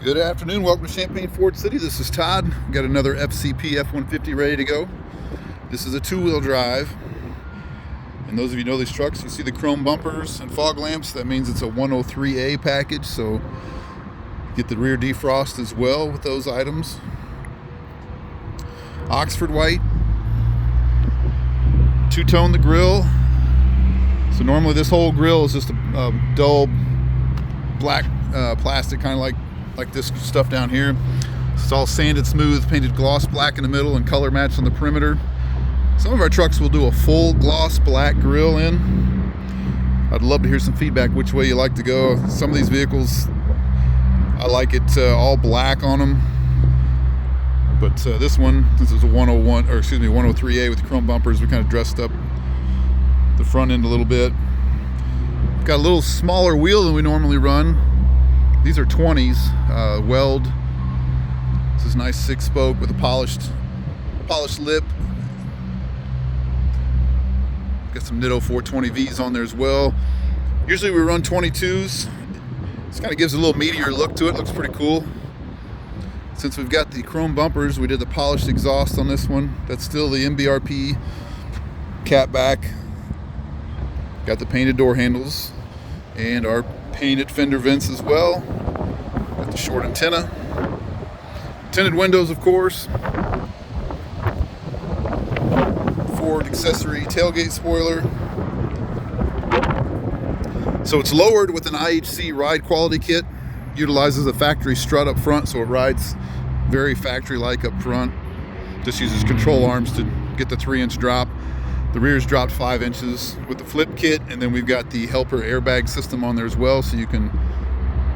Good afternoon, welcome to Champaign Ford City. This is Todd. We've got another FCP F150 ready to go. This is a two-wheel drive. And those of you who know these trucks, you see the chrome bumpers and fog lamps. That means it's a 103A package, so get the rear defrost as well with those items. Oxford white. Two-tone the grille. So normally this whole grille is just a dull black plastic, kind of like this stuff down here. It's all sanded smooth, painted gloss black in the middle, and color matched on the perimeter. Some of our trucks will do a full gloss black grille in. I'd love to hear some feedback which way you like to go. Some of these vehicles, I like it all black on them. But this one, this is a 103A with the chrome bumpers. We kind of dressed up the front end a little bit. Got a little smaller wheel than we normally run. These are 20s, Weld. This is nice 6-spoke with a polished lip. Got some Nitto 420Vs on there as well. Usually we run 22s. This kind of gives a little meatier look to it. Looks pretty cool. Since we've got the chrome bumpers, we did the polished exhaust on this one. That's still the MBRP cat back. Got the painted door handles and our painted fender vents as well. Got the short antenna. Tinted windows, of course. Ford accessory tailgate spoiler. So it's lowered with an IHC ride quality kit. Utilizes a factory strut up front, so it rides very factory-like up front. Just uses control arms to get the 3-inch drop. The rear's dropped 5 inches with the flip kit, and then we've got the helper airbag system on there as well, so you can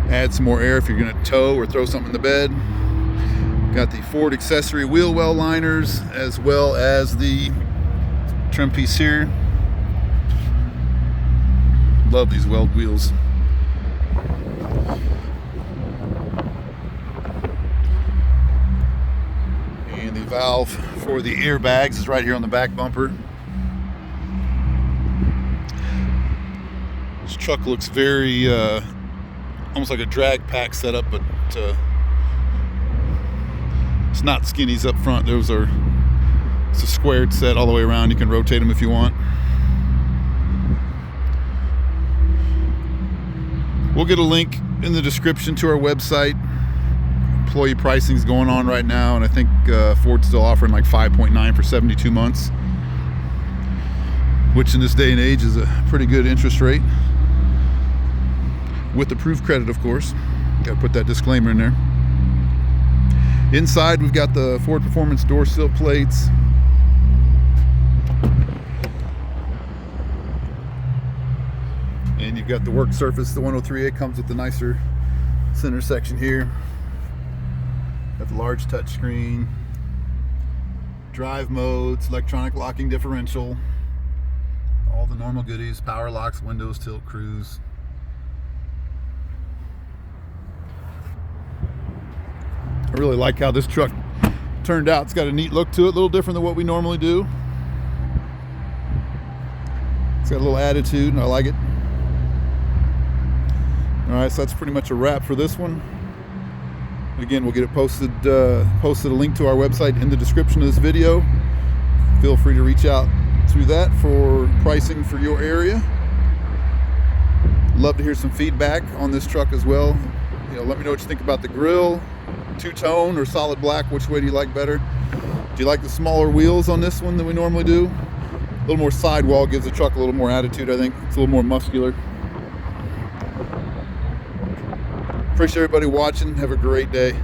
add some more air if you're going to tow or throw something in the bed. Got the Ford accessory wheel well liners as well as the trim piece here. Love these Weld wheels. And the valve for the airbags is right here on the back bumper. This truck looks very almost like a drag pack setup, but it's not skinnies up front. It's a squared set all the way around. You can rotate them if you want. We'll get a link in the description to our website. Employee pricing is going on right now, and I think Ford's still offering like 5.9 for 72 months, which in this day and age is a pretty good interest rate. With approved credit, of course. Got to put that disclaimer in there. Inside, we've got the Ford Performance door sill plates. And you've got the work surface. The 103A comes with the nicer center section here. Got the large touchscreen, drive modes, electronic locking differential, all the normal goodies, power locks, windows, tilt, cruise. I really like how this truck turned out. It's got a neat look to it, a little different than what we normally do. It's got a little attitude, and I like it. All right, so that's pretty much a wrap for this one. Again, we'll get it posted a link to our website in the description of this video. Feel free to reach out through that for pricing for your area. Love to hear some feedback on this truck as well. Let me know what you think about the grille, two-tone or solid black. Which way do you like better? Do you like the smaller wheels on this one than we normally do? A little more sidewall gives the truck a little more attitude, I think. It's a little more muscular. Appreciate everybody watching. Have a great day.